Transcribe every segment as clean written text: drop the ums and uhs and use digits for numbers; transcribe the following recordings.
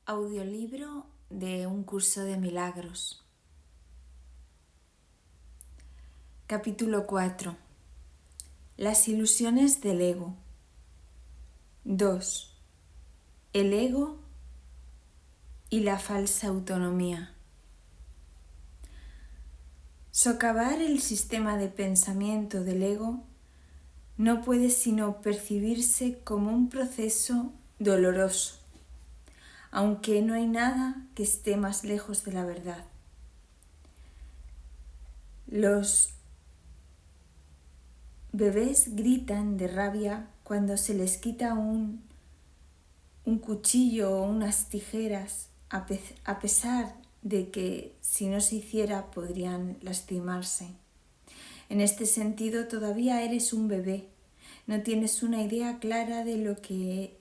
Audiolibro de un curso de milagros. Capítulo 4. Las ilusiones del ego. 2. El ego y la falsa autonomía. Socavar el sistema de pensamiento del ego no puede sino percibirse como un proceso doloroso, aunque no hay nada que esté más lejos de la verdad. Los bebés gritan de rabia cuando se les quita un cuchillo o unas tijeras, a pesar de que si no se hiciera podrían lastimarse. En este sentido, todavía eres un bebé, no tienes una idea clara de lo que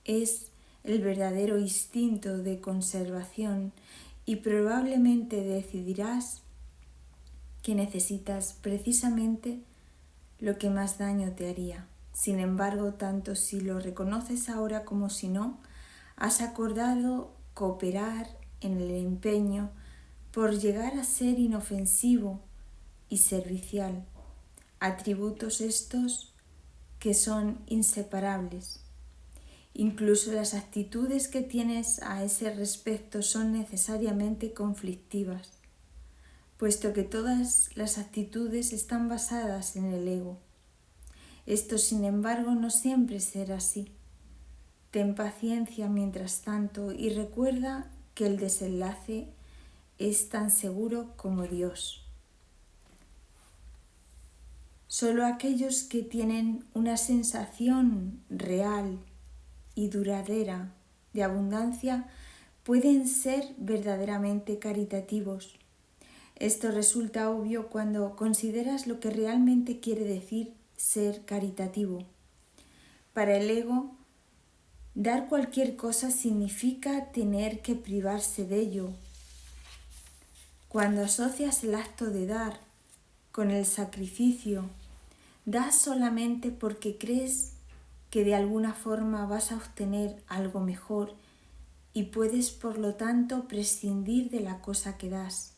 es el verdadero instinto de conservación y probablemente decidirás que necesitas precisamente lo que más daño te haría. Sin embargo, tanto si lo reconoces ahora como si no, has acordado cooperar en el empeño por llegar a ser inofensivo y servicial, atributos estos que son inseparables. Incluso las actitudes que tienes a ese respecto son necesariamente conflictivas, puesto que todas las actitudes están basadas en el ego. Esto, sin embargo, no siempre será así. Ten paciencia mientras tanto y recuerda que el desenlace es tan seguro como Dios. Solo aquellos que tienen una sensación real y duradera de abundancia pueden ser verdaderamente caritativos. Esto resulta obvio cuando consideras lo que realmente quiere decir ser caritativo. Para el ego, dar cualquier cosa significa tener que privarse de ello. Cuando asocias el acto de dar con el sacrificio, das solamente porque crees que de alguna forma vas a obtener algo mejor y puedes por lo tanto prescindir de la cosa que das.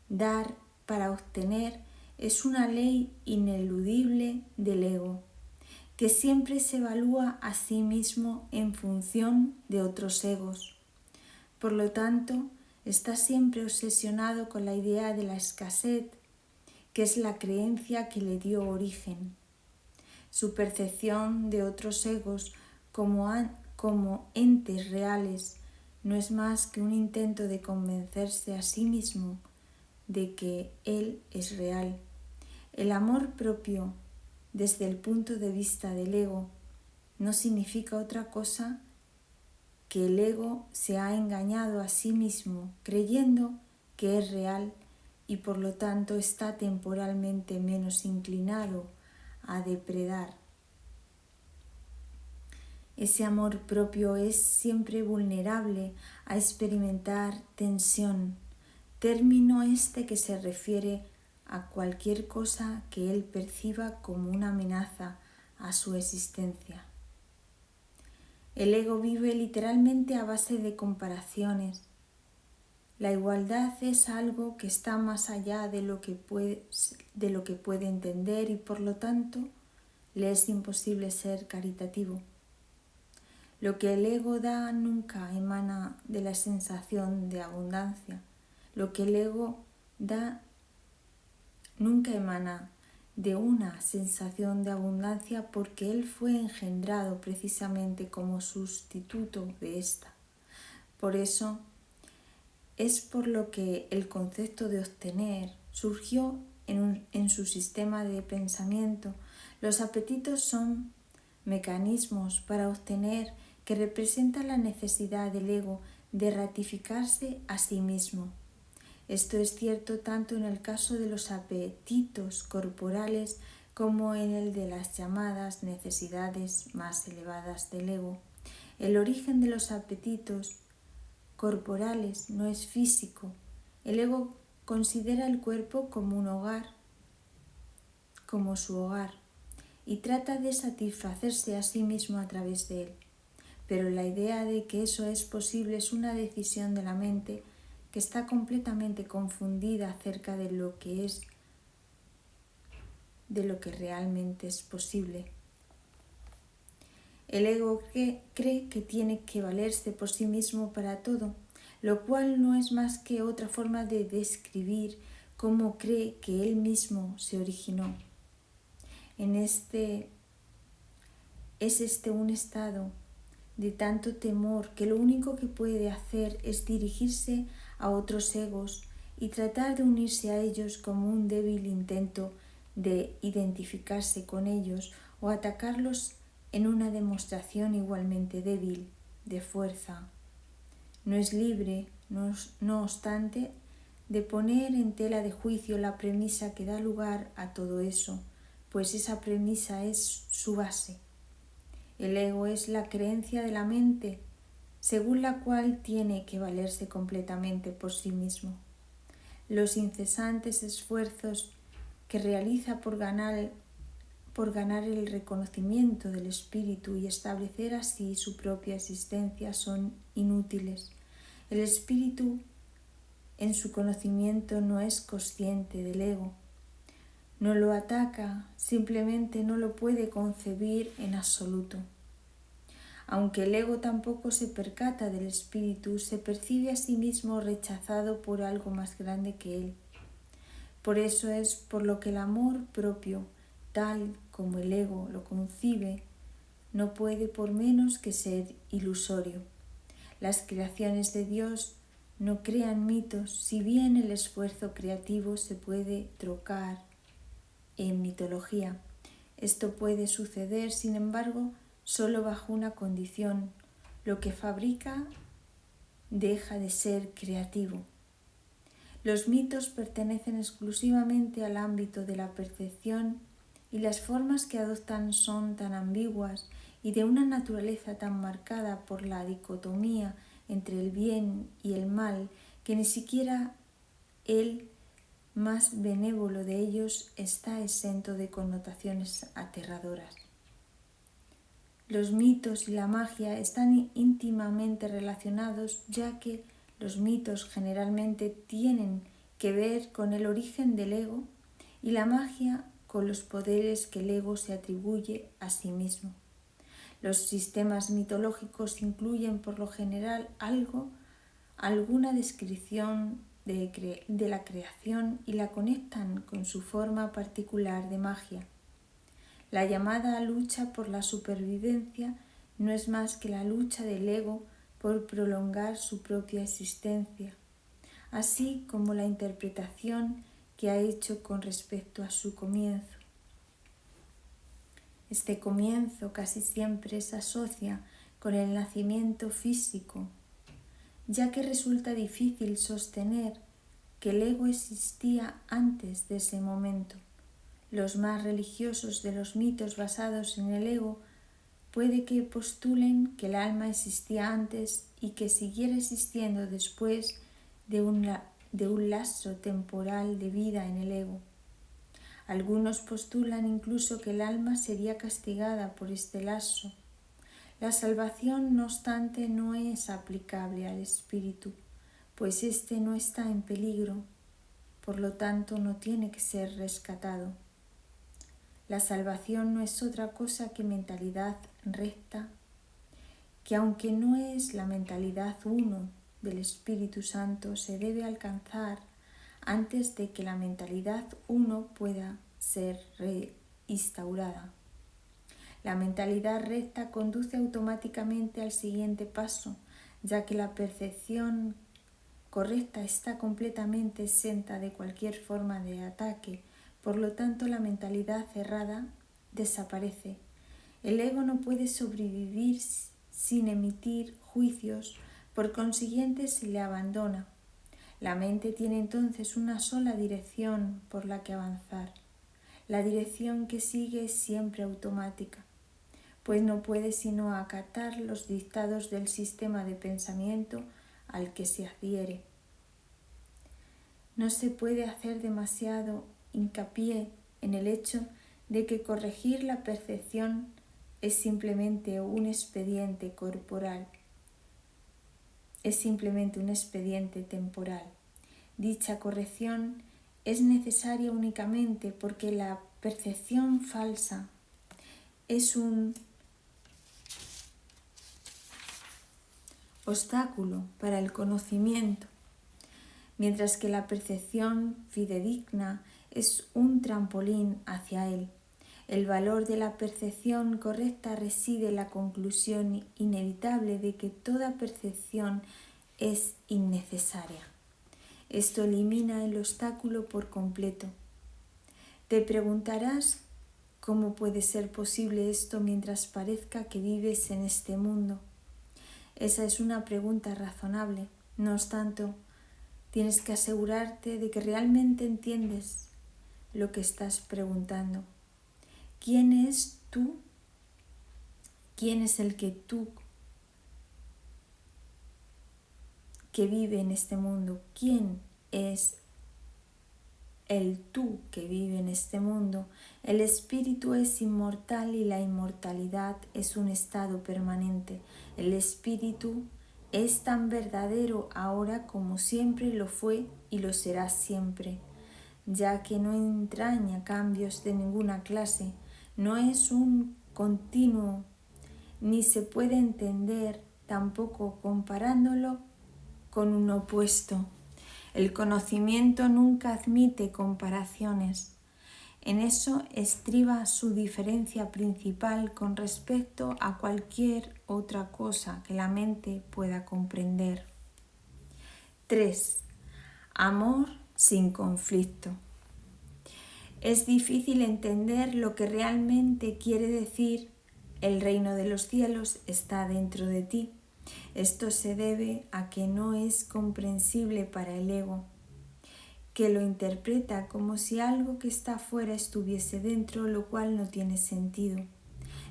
Dar para obtener es una ley ineludible del ego, que siempre se evalúa a sí mismo en función de otros egos. Por lo tanto, está siempre obsesionado con la idea de la escasez, que es la creencia que le dio origen. Su percepción de otros egos como entes reales no es más que un intento de convencerse a sí mismo de que él es real. El amor propio, desde el punto de vista del ego, no significa otra cosa que el ego se ha engañado a sí mismo creyendo que es real y por lo tanto está temporalmente menos inclinado a depredar. Ese amor propio es siempre vulnerable a experimentar tensión, término este que se refiere a cualquier cosa que él perciba como una amenaza a su existencia. El ego vive literalmente a base de comparaciones. La igualdad es algo que está más allá de lo que puede entender y por lo tanto le es imposible ser caritativo. Lo que el ego da nunca emana de la sensación de abundancia. Lo que el ego da nunca emana de una sensación de abundancia porque él fue engendrado precisamente como sustituto de esta. Por eso es por lo que el concepto de obtener surgió en su sistema de pensamiento. Los apetitos son mecanismos para obtener que representan la necesidad del ego de ratificarse a sí mismo. Esto es cierto tanto en el caso de los apetitos corporales como en el de las llamadas necesidades más elevadas del ego. El origen de los apetitos corporales no es físico. El ego considera el cuerpo como un hogar, como su hogar, y trata de satisfacerse a sí mismo a través de él. pero la idea de que eso es posible es una decisión de la mente que está completamente confundida acerca de lo que realmente es posible. El ego cree que tiene que valerse por sí mismo para todo, lo cual no es más que otra forma de describir cómo cree que él mismo se originó. Es un estado de tanto temor que lo único que puede hacer es dirigirse a otros egos y tratar de unirse a ellos como un débil intento de identificarse con ellos o atacarlos en una demostración igualmente débil de fuerza. No es libre, no obstante, de poner en tela de juicio la premisa que da lugar a todo eso, pues esa premisa es su base. El ego es la creencia de la mente, según la cual tiene que valerse completamente por sí mismo. Los incesantes esfuerzos que realiza por ganar el reconocimiento del espíritu y establecer así su propia existencia son inútiles. El espíritu en su conocimiento no es consciente del ego, no lo ataca, simplemente no lo puede concebir en absoluto. Aunque el ego tampoco se percata del espíritu, se percibe a sí mismo rechazado por algo más grande que él. Por eso es por lo que el amor propio, tal como el ego lo concibe, no puede por menos que ser ilusorio. Las creaciones de Dios no crean mitos, si bien el esfuerzo creativo se puede trocar en mitología. Esto puede suceder, sin embargo, solo bajo una condición: lo que fabrica deja de ser creativo. Los mitos pertenecen exclusivamente al ámbito de la percepción y las formas que adoptan son tan ambiguas y de una naturaleza tan marcada por la dicotomía entre el bien y el mal que ni siquiera el más benévolo de ellos está exento de connotaciones aterradoras. Los mitos y la magia están íntimamente relacionados, ya que los mitos generalmente tienen que ver con el origen del ego y la magia con los poderes que el ego se atribuye a sí mismo. Los sistemas mitológicos incluyen por lo general alguna descripción de la creación y la conectan con su forma particular de magia. La llamada lucha por la supervivencia no es más que la lucha del ego por prolongar su propia existencia, así como la interpretación que ha hecho con respecto a su comienzo. Este comienzo casi siempre se asocia con el nacimiento físico, ya que resulta difícil sostener que el ego existía antes de ese momento. Los más religiosos de los mitos basados en el ego puede que postulen que el alma existía antes y que siguiera existiendo después de un lapso temporal de vida en el ego. Algunos postulan incluso que el alma sería castigada por este lapso. La salvación, no obstante, no es aplicable al espíritu, pues éste no está en peligro, por lo tanto no tiene que ser rescatado. La salvación no es otra cosa que mentalidad recta, que aunque no es la mentalidad uno del Espíritu Santo, se debe alcanzar antes de que la mentalidad uno pueda ser reinstaurada. La mentalidad recta conduce automáticamente al siguiente paso, ya que la percepción correcta está completamente exenta de cualquier forma de ataque. Por lo tanto, la mentalidad cerrada desaparece. El ego no puede sobrevivir sin emitir juicios, por consiguiente se le abandona. La mente tiene entonces una sola dirección por la que avanzar. La dirección que sigue es siempre automática, pues no puede sino acatar los dictados del sistema de pensamiento al que se adhiere. No se puede hacer demasiado hincapié en el hecho de que corregir la percepción es simplemente un expediente corporal, es simplemente un expediente temporal. Dicha corrección es necesaria únicamente porque la percepción falsa es un obstáculo para el conocimiento, mientras que la percepción fidedigna es un trampolín hacia él. El valor de la percepción correcta reside en la conclusión inevitable de que toda percepción es innecesaria. Esto elimina el obstáculo por completo. Te preguntarás cómo puede ser posible esto mientras parezca que vives en este mundo. Esa es una pregunta razonable. No obstante, tienes que asegurarte de que realmente entiendes lo que estás preguntando. ¿Quién es tú? ¿Quién es el que tú que vive en este mundo? ¿Quién es el tú que vive en este mundo? El espíritu es inmortal y la inmortalidad es un estado permanente. El espíritu es tan verdadero ahora como siempre lo fue y lo será siempre, ya que no entraña cambios de ninguna clase, no es un continuo, ni se puede entender tampoco comparándolo con un opuesto. El conocimiento nunca admite comparaciones. En eso estriba su diferencia principal con respecto a cualquier otra cosa que la mente pueda comprender. 3. Amor sin conflicto. Es difícil entender lo que realmente quiere decir el reino de los cielos está dentro de ti. Esto se debe a que no es comprensible para el ego, que lo interpreta como si algo que está fuera estuviese dentro, lo cual no tiene sentido.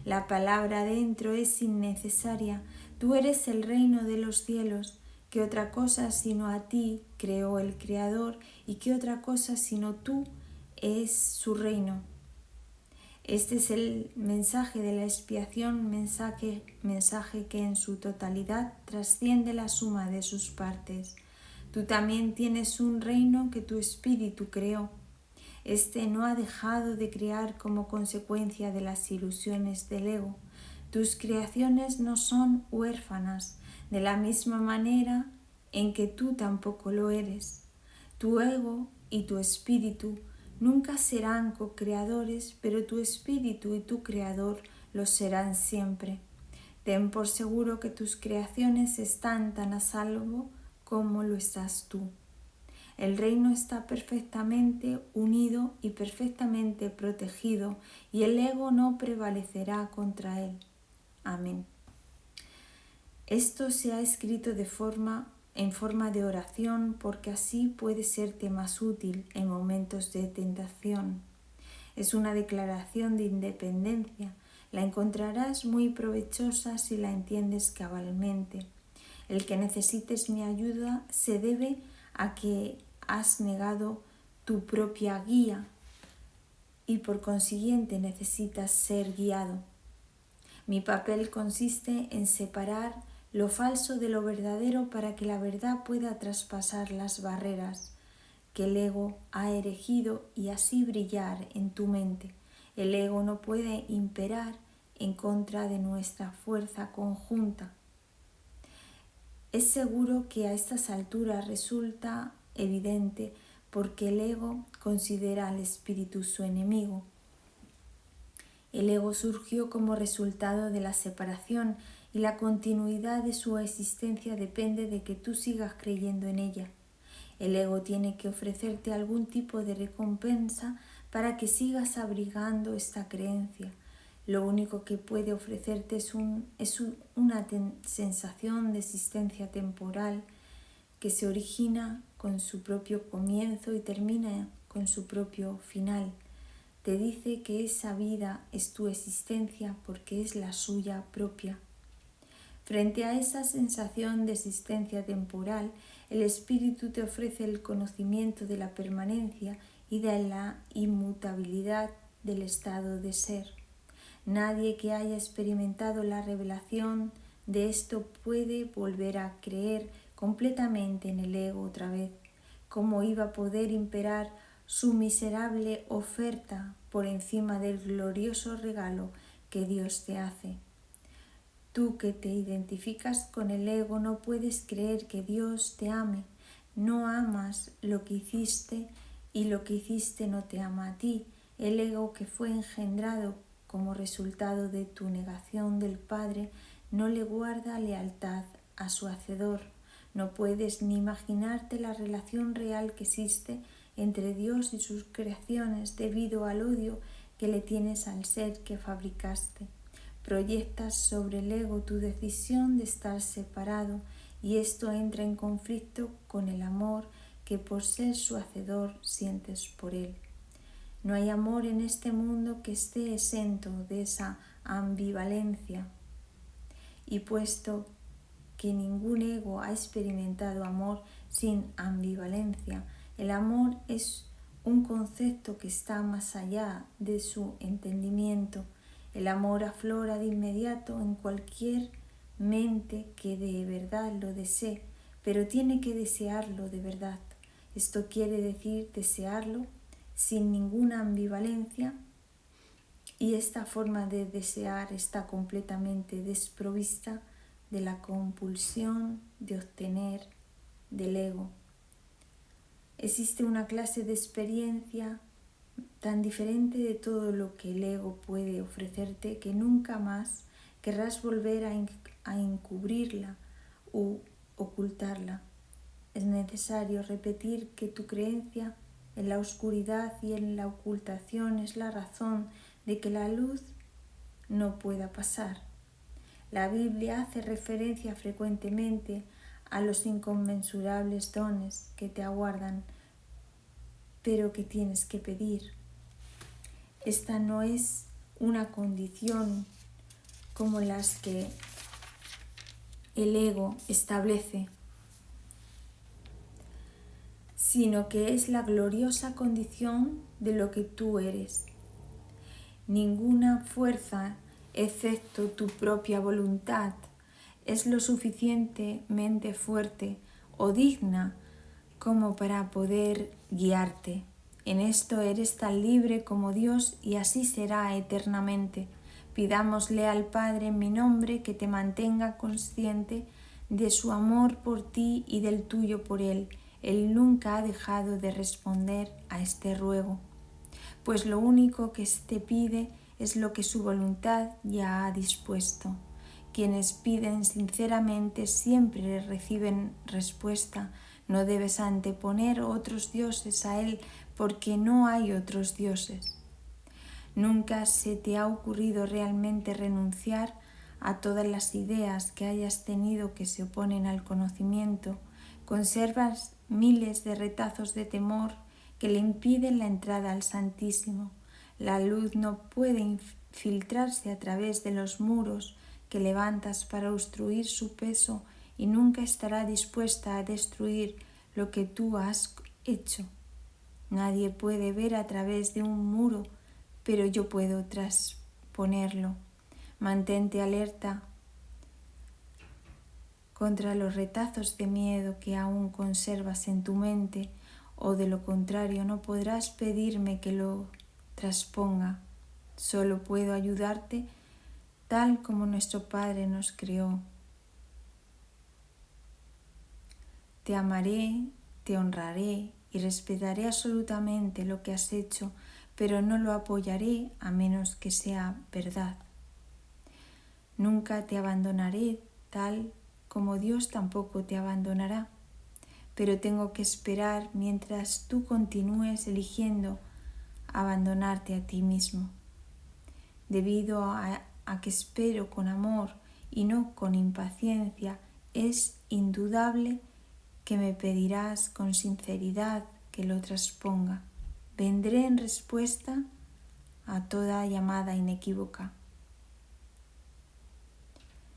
La palabra dentro es innecesaria. Tú eres el reino de los cielos. ¿Qué otra cosa sino a ti creó el Creador? ¿Y qué otra cosa sino tú es su reino? Este es el mensaje de la expiación, mensaje que en su totalidad trasciende la suma de sus partes. Tú también tienes un reino que tu espíritu creó. Este no ha dejado de crear como consecuencia de las ilusiones del ego. Tus creaciones no son huérfanas, de la misma manera en que tú tampoco lo eres. Tu ego y tu espíritu nunca serán co-creadores, pero tu espíritu y tu creador lo serán siempre. Ten por seguro que tus creaciones están tan a salvo como lo estás tú. El reino está perfectamente unido y perfectamente protegido, y el ego no prevalecerá contra él. Amén. Esto se ha escrito en forma de oración porque así puede serte más útil en momentos de tentación. Es una declaración de independencia. La encontrarás muy provechosa si la entiendes cabalmente. El que necesites mi ayuda se debe a que has negado tu propia guía y por consiguiente necesitas ser guiado. Mi papel consiste en separar lo falso de lo verdadero para que la verdad pueda traspasar las barreras que el ego ha erigido y así brillar en tu mente. El ego no puede imperar en contra de nuestra fuerza conjunta. Es seguro que a estas alturas resulta evidente porque el ego considera al espíritu su enemigo. El ego surgió como resultado de la separación y la continuidad de su existencia depende de que tú sigas creyendo en ella. El ego tiene que ofrecerte algún tipo de recompensa para que sigas abrigando esta creencia. Lo único que puede ofrecerte es una sensación de existencia temporal que se origina con su propio comienzo y termina con su propio final. Te dice que esa vida es tu existencia porque es la suya propia. Frente a esa sensación de existencia temporal, el espíritu te ofrece el conocimiento de la permanencia y de la inmutabilidad del estado de ser. Nadie que haya experimentado la revelación de esto puede volver a creer completamente en el ego otra vez. ¿Cómo iba a poder imperar su miserable oferta por encima del glorioso regalo que Dios te hace? Tú que te identificas con el ego no puedes creer que Dios te ame. No amas lo que hiciste y lo que hiciste no te ama a ti. El ego que fue engendrado como resultado de tu negación del Padre no le guarda lealtad a su Hacedor. No puedes ni imaginarte la relación real que existe entre Dios y sus creaciones debido al odio que le tienes al ser que fabricaste. Proyectas sobre el ego tu decisión de estar separado y esto entra en conflicto con el amor que por ser su hacedor sientes por él. No hay amor en este mundo que esté exento de esa ambivalencia. Y puesto que ningún ego ha experimentado amor sin ambivalencia, el amor es un concepto que está más allá de su entendimiento. El amor aflora de inmediato en cualquier mente que de verdad lo desee, pero tiene que desearlo de verdad. Esto quiere decir desearlo sin ninguna ambivalencia, y esta forma de desear está completamente desprovista de la compulsión de obtener del ego. Existe una clase de experiencia tan diferente de todo lo que el ego puede ofrecerte que nunca más querrás volver a encubrirla u ocultarla. Es necesario repetir que tu creencia en la oscuridad y en la ocultación es la razón de que la luz no pueda pasar. La Biblia hace referencia frecuentemente a los inconmensurables dones que te aguardan, pero que tienes que pedir. Esta no es una condición como las que el ego establece, sino que es la gloriosa condición de lo que tú eres. Ninguna fuerza, excepto tu propia voluntad, es lo suficientemente fuerte o digna como para poder guiarte. En esto eres tan libre como Dios y así será eternamente. Pidámosle al Padre en mi nombre que te mantenga consciente de su amor por ti y del tuyo por Él. Él nunca ha dejado de responder a este ruego, pues lo único que te pide es lo que su voluntad ya ha dispuesto. Quienes piden sinceramente siempre reciben respuesta. No debes anteponer otros dioses a Él, porque no hay otros dioses. Nunca se te ha ocurrido realmente renunciar a todas las ideas que hayas tenido que se oponen al conocimiento. Conservas miles de retazos de temor que le impiden la entrada al Santísimo. La luz no puede filtrarse a través de los muros que levantas para obstruir su peso y nunca estará dispuesta a destruir lo que tú has hecho. Nadie puede ver a través de un muro, pero yo puedo trasponerlo. Mantente alerta contra los retazos de miedo que aún conservas en tu mente, o de lo contrario no podrás pedirme que lo trasponga. Solo puedo ayudarte tal como nuestro Padre nos creó. Te amaré, te honraré y respetaré absolutamente lo que has hecho, pero no lo apoyaré a menos que sea verdad. Nunca te abandonaré tal como Dios tampoco te abandonará, pero tengo que esperar mientras tú continúes eligiendo abandonarte a ti mismo. Debido a que espero con amor y no con impaciencia, es indudable que me pedirás con sinceridad que lo trasponga. Vendré en respuesta a toda llamada inequívoca.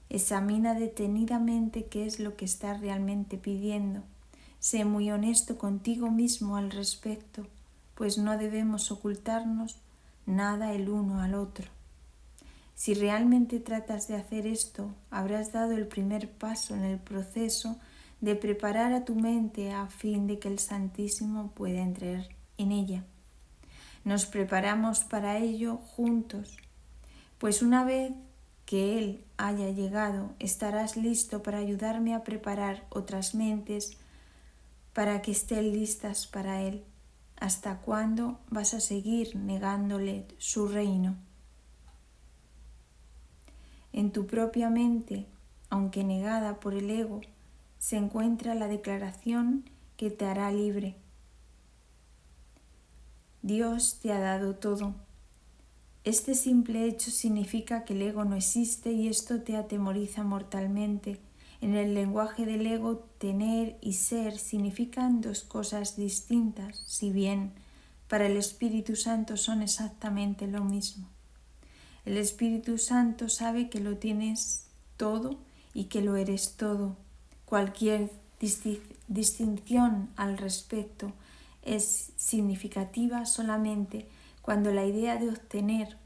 Examina detenidamente qué es lo que estás realmente pidiendo. Sé muy honesto contigo mismo al respecto, pues no debemos ocultarnos nada el uno al otro. Si realmente tratas de hacer esto, habrás dado el primer paso en el proceso de preparar a tu mente a fin de que el Santísimo pueda entrar en ella. Nos preparamos para ello juntos, pues una vez que Él haya llegado, estarás listo para ayudarme a preparar otras mentes para que estén listas para Él. ¿Hasta cuándo vas a seguir negándole su reino? En tu propia mente, aunque negada por el ego, se encuentra la declaración que te hará libre. Dios te ha dado todo. Este simple hecho significa que el ego no existe y esto te atemoriza mortalmente. En el lenguaje del ego, tener y ser significan dos cosas distintas, si bien para el Espíritu Santo son exactamente lo mismo. El Espíritu Santo sabe que lo tienes todo y que lo eres todo. Cualquier distinción al respecto es significativa solamente cuando la idea de obtener,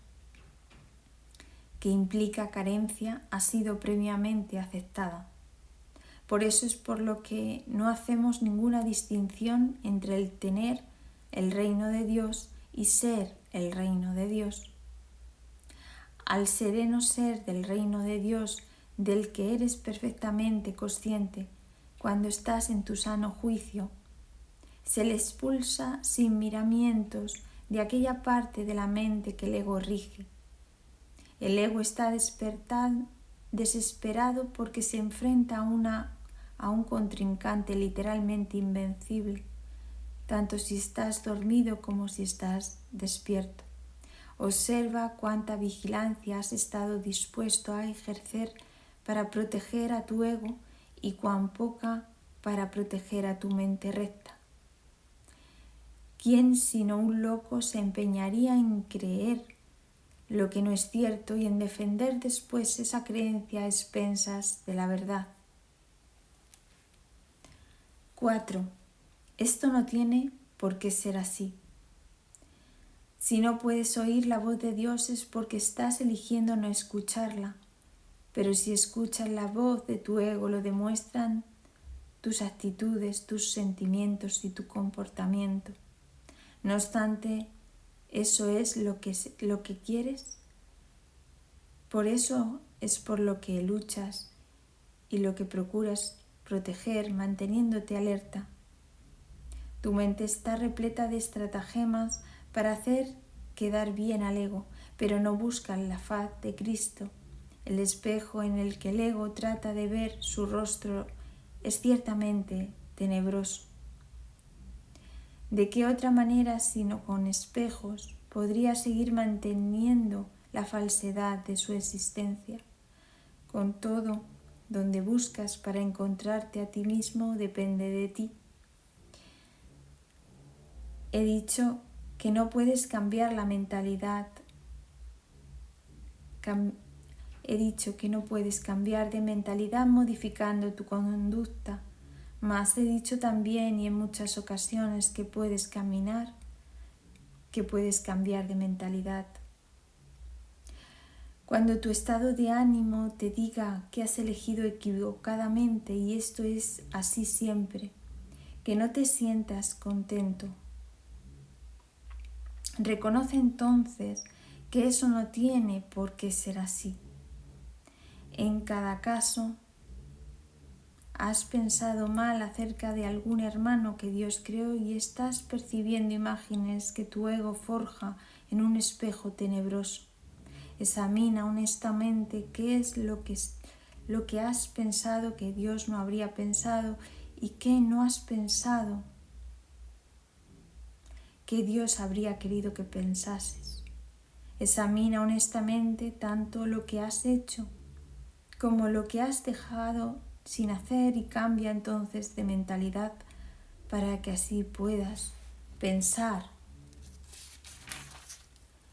que implica carencia, ha sido previamente aceptada. Por eso es por lo que no hacemos ninguna distinción entre el tener el reino de Dios y ser el reino de Dios. Al sereno ser del reino de Dios, del que eres perfectamente consciente cuando estás en tu sano juicio, se le expulsa sin miramientos de aquella parte de la mente que el ego rige. El ego está desesperado porque se enfrenta a un contrincante literalmente invencible, tanto si estás dormido como si estás despierto. Observa cuánta vigilancia has estado dispuesto a ejercer para proteger a tu ego y cuán poca para proteger a tu mente recta. ¿Quién sino un loco se empeñaría en creer lo que no es cierto y en defender después esa creencia a expensas de la verdad? 4. Esto no tiene por qué ser así. Si no puedes oír la voz de Dios es porque estás eligiendo no escucharla, pero si escuchas la voz de tu ego lo demuestran tus actitudes, tus sentimientos y tu comportamiento. No obstante, ¿eso es lo que quieres? Por eso es por lo que luchas y lo que procuras proteger manteniéndote alerta. Tu mente está repleta de estratagemas para hacer quedar bien al ego, pero no buscan la faz de Cristo. El espejo en el que el ego trata de ver su rostro es ciertamente tenebroso. ¿De qué otra manera sino con espejos podría seguir manteniendo la falsedad de su existencia? Con todo, donde buscas para encontrarte a ti mismo depende de ti. He dicho que no puedes cambiar la mentalidad. He dicho que no puedes cambiar de mentalidad modificando tu conducta, mas he dicho también y en muchas ocasiones que puedes cambiar de mentalidad. Cuando tu estado de ánimo te diga que has elegido equivocadamente, y esto es así siempre, que no te sientas contento, reconoce entonces que eso no tiene por qué ser así. En cada caso, has pensado mal acerca de algún hermano que Dios creó y estás percibiendo imágenes que tu ego forja en un espejo tenebroso. Examina honestamente qué es lo que has pensado que Dios no habría pensado y qué no has pensado que Dios habría querido que pensases. Examina honestamente tanto lo que has hecho como lo que has dejado sin hacer y cambia entonces de mentalidad para que así puedas pensar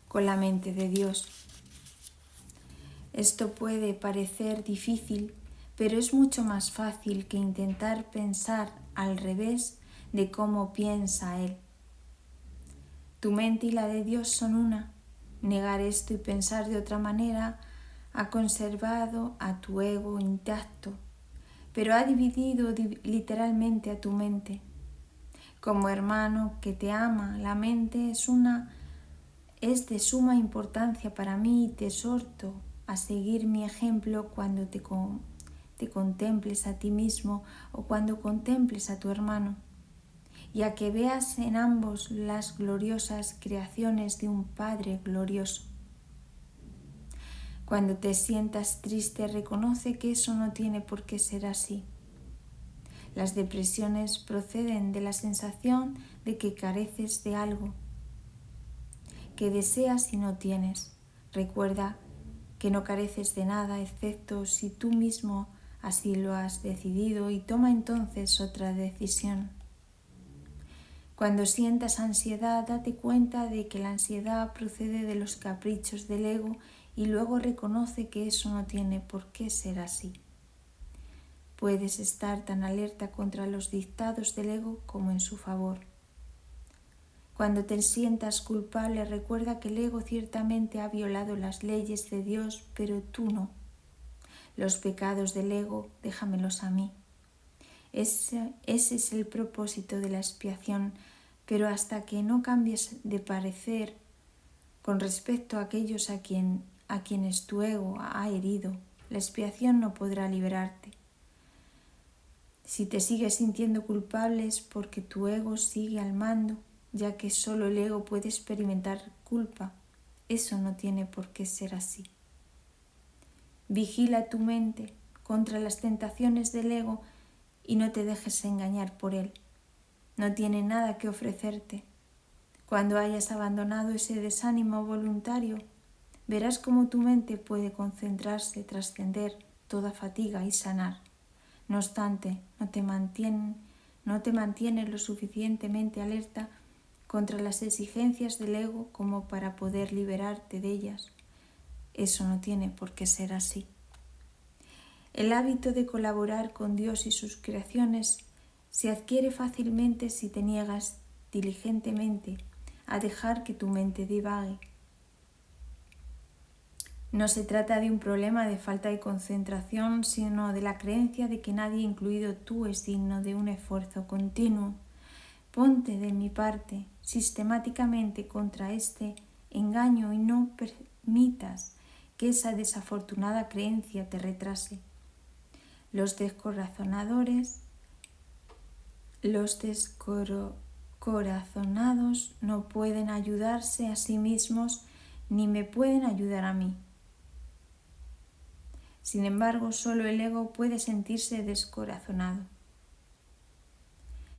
con la mente de Dios. Esto puede parecer difícil, pero es mucho más fácil que intentar pensar al revés de cómo piensa Él. Tu mente y la de Dios son una. Negar esto y pensar de otra manera ha conservado a tu ego intacto, pero ha dividido literalmente a tu mente. Como hermano que te ama, la mente es de suma importancia para mí y te exhorto a seguir mi ejemplo cuando te contemples a ti mismo o cuando contemples a tu hermano, y a que veas en ambos las gloriosas creaciones de un Padre glorioso. Cuando te sientas triste, reconoce que eso no tiene por qué ser así. Las depresiones proceden de la sensación de que careces de algo, que deseas y no tienes. Recuerda que no careces de nada excepto si tú mismo así lo has decidido, y toma entonces otra decisión. Cuando sientas ansiedad, date cuenta de que la ansiedad procede de los caprichos del ego y luego reconoce que eso no tiene por qué ser así. Puedes estar tan alerta contra los dictados del ego como en su favor. Cuando te sientas culpable, recuerda que el ego ciertamente ha violado las leyes de Dios, pero tú no. Los pecados del ego, déjamelos a mí. Ese es el propósito de la expiación, pero hasta que no cambies de parecer con respecto a aquellos a quienes tu ego ha herido, la expiación no podrá liberarte. Si te sigues sintiendo culpable es porque tu ego sigue al mando, ya que solo el ego puede experimentar culpa. Eso no tiene por qué ser así. Vigila tu mente contra las tentaciones del ego y no te dejes engañar por él. No tiene nada que ofrecerte. Cuando hayas abandonado ese desánimo voluntario, verás cómo tu mente puede concentrarse, trascender toda fatiga y sanar. No obstante, no te mantienes lo suficientemente alerta contra las exigencias del ego como para poder liberarte de ellas. Eso no tiene por qué ser así. El hábito de colaborar con Dios y sus creaciones se adquiere fácilmente si te niegas diligentemente a dejar que tu mente divague. No se trata de un problema de falta de concentración, sino de la creencia de que nadie, incluido tú, es digno de un esfuerzo continuo. Ponte de mi parte sistemáticamente contra este engaño y no permitas que esa desafortunada creencia te retrase. Los descorazonados no pueden ayudarse a sí mismos ni me pueden ayudar a mí. Sin embargo, solo el ego puede sentirse descorazonado.